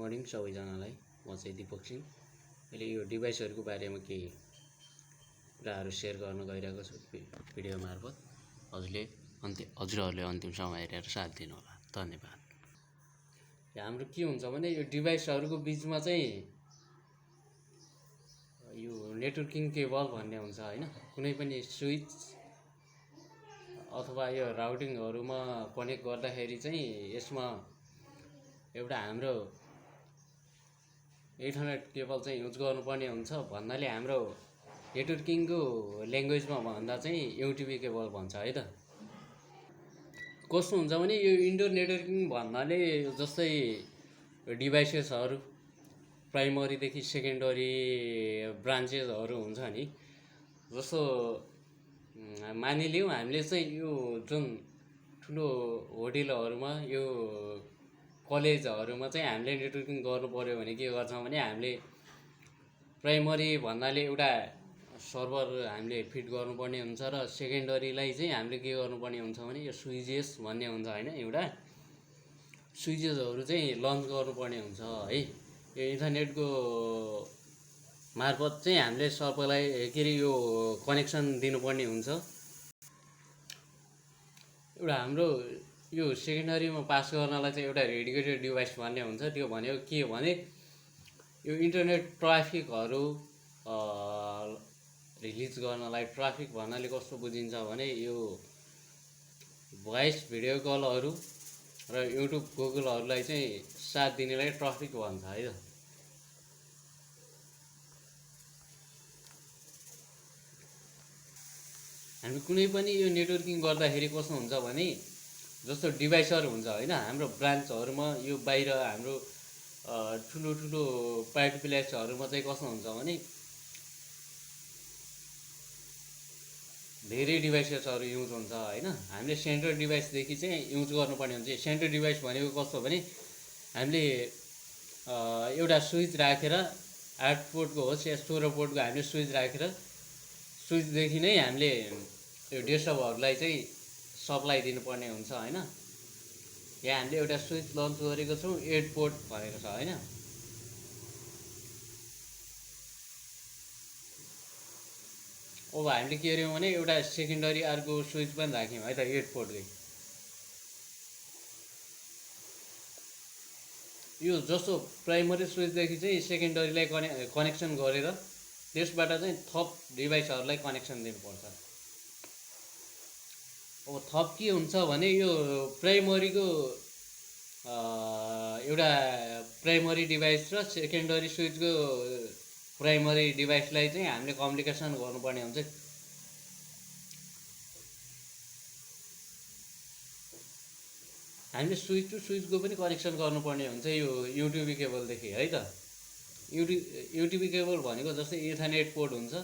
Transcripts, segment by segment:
Morning सबैजनालाई। म चाहिँ दिपक सिंह। अहिले यो डिभाइसहरूको बारेमा केही कुराहरू सेयर गर्न गइरहेको छु भिडियो मार्फत। हजुरहरूले अन्तिमसम्म हेरेर साथ दिनुहोला। धन्यवाद। हाम्रो के हुन्छ भने यो डिभाइसहरूको बिचमा चाहिँ यो नेटवर्किङ केबल भन्ने हुन्छ हैन, कुनै पनि स्विच अथवा यो राउटिङहरूमा कनेक्ट गर्दाखेरि चाहिँ यसमा एउटा हाम्रो इथरनेट केबल चाहिँ युज गर्नुपर्ने हुन्छ। भन्नाले हाम्रो नेटवर्किङको ल्याङ्ग्वेजमा भन्दा चाहिँ युटिपी केबल भन्छ है त। कस्तो हुन्छ भने यो इन्डोर नेटवर्किङ भन्नाले जस्तै डिभाइसेसहरू प्राइमरीदेखि सेकेन्डरी ब्रान्चेसहरू हुन्छ नि। जस्तो मानिलिउँ हामीले चाहिँ यो जुन ठुलो होटलहरूमा यो कलेजहरूमा चाहिँ हामीले नेटवर्किङ गर्नु पर्यो भने के गर्छौँ भने हामीले प्राइमरी भन्नाले एउटा सर्भर हामीले फिट गर्नुपर्ने हुन्छ र सेकेन्डरीलाई चाहिँ हामीले के गर्नुपर्ने हुन्छ भने यो स्विचेस भन्ने हुन्छ हैन, एउटा स्विचेसहरू चाहिँ लन्च गर्नुपर्ने हुन्छ है। यो इन्टरनेटको मार्फत चाहिँ हामीले सबैलाई के अरे यो कनेक्सन दिनुपर्ने हुन्छ। एउटा हाम्रो यो सेकेन्डरीमा पास गर्नलाई चाहिँ एउटा डेडिकेटेड डिभाइस भन्ने हुन्छ। त्यो भनेको के भने यो इन्टरनेट ट्राफिकहरू रिलिज गर्नलाई, ट्राफिक भन्नाले कस्तो बुझिन्छ भने यो भोइस भिडियो कलहरू र युट्युब गुगलहरूलाई चाहिँ साथ दिनेलाई ट्राफिक भन्छ है त। हामी कुनै पनि यो नेटवर्किङ गर्दाखेरि कस्तो हुन्छ भने जस्तो डिभाइसहरू हुन्छ हैन, हाम्रो ब्रान्चहरूमा यो बाहिर हाम्रो ठुलो ठुलो प्राइभेट प्लेसहरूमा चाहिँ कस्तो हुन्छ भने धेरै डिभाइसेसहरू युज हुन्छ हैन। हामीले सेन्ट्रल डिभाइसदेखि चाहिँ युज गर्नुपर्ने हुन्छ। सेन्ट्रल डिभाइस भनेको कस्तो भने हामीले एउटा स्विच राखेर 8 पोर्टको होस् या 16 पोर्टको हामीले स्विच राखेर स्विचदेखि नै हामीले यो डेस्कटपहरूलाई चाहिँ सप्लाई दिनुपर्ने हुन्छ हैन। यहाँ हामीले एउटा स्विच लन्च गरेको छौँ, 8 पोर्ट भनेको छ हैन। अब हामीले के गर्यौँ भने एउटा सेकेन्डरी अर्को स्विच पनि राख्यौँ है त 8 पोर्टकै। यो जस्तो प्राइमरी स्विचदेखि चाहिँ सेकेन्डरीलाई कनेक्सन गरेर त्यसबाट चाहिँ थप डिभाइसहरूलाई कनेक्सन दिनुपर्छ। अब थप के हुन्छ भने यो प्राइमरीको एउटा प्राइमरी डिभाइस र सेकेन्डरी स्विचको प्राइमरी डिभाइसलाई चाहिँ हामीले कम्युनिकेसन गर्नुपर्ने हुन्छ। हामीले स्विच टु स्विचको पनि कनेक्सन गर्नुपर्ने हुन्छ यो युटिपी केबलदेखि है त। युटिपी केबल भनेको जस्तै इथरनेट पोर्ट हुन्छ,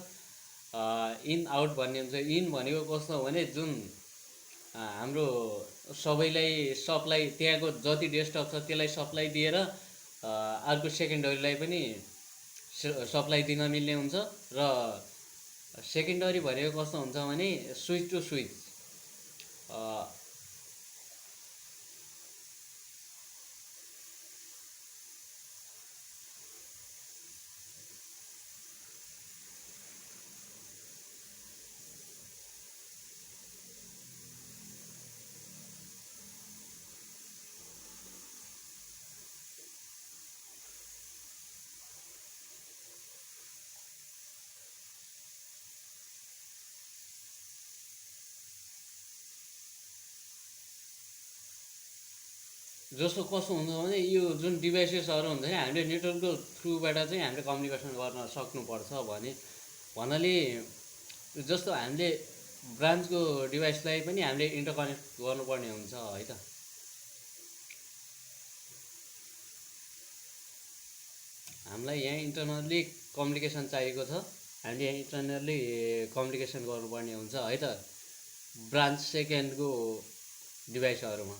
इन आउट भन्ने हुन्छ। इन भनेको कस्तो भने जुन हाम्रो सबैलाई सप्लाई, त्यहाँको जति डेस्कटप छ त्यसलाई सप्लाई दिएर अर्को सेकेन्डरीलाई पनि सप्लाई दिन मिल्ने हुन्छ। र सेकेन्डरी भनेको कस्तो हुन्छ भने स्विच टु स्विच जस्तो कस्तो हुन्छ भने यो जुन डिभाइसेसहरू हुन्छ नि हामीले नेटवर्कको थ्रुबाट चाहिँ हामीले कम्युनिकेसन गर्न सक्नुपर्छ भन्नाले जस्तो हामीले ब्रान्चको डिभाइसलाई पनि हामीले इन्टरकनेक्ट गर्नुपर्ने हुन्छ है त। हामीलाई यहाँ इन्टरनली कम्युनिकेसन चाहिएको छ, हामीले यहाँ इन्टरनली कम्युनिकेसन गर्नुपर्ने हुन्छ है त ब्रान्च सेकेन्डको डिभाइसहरूमा।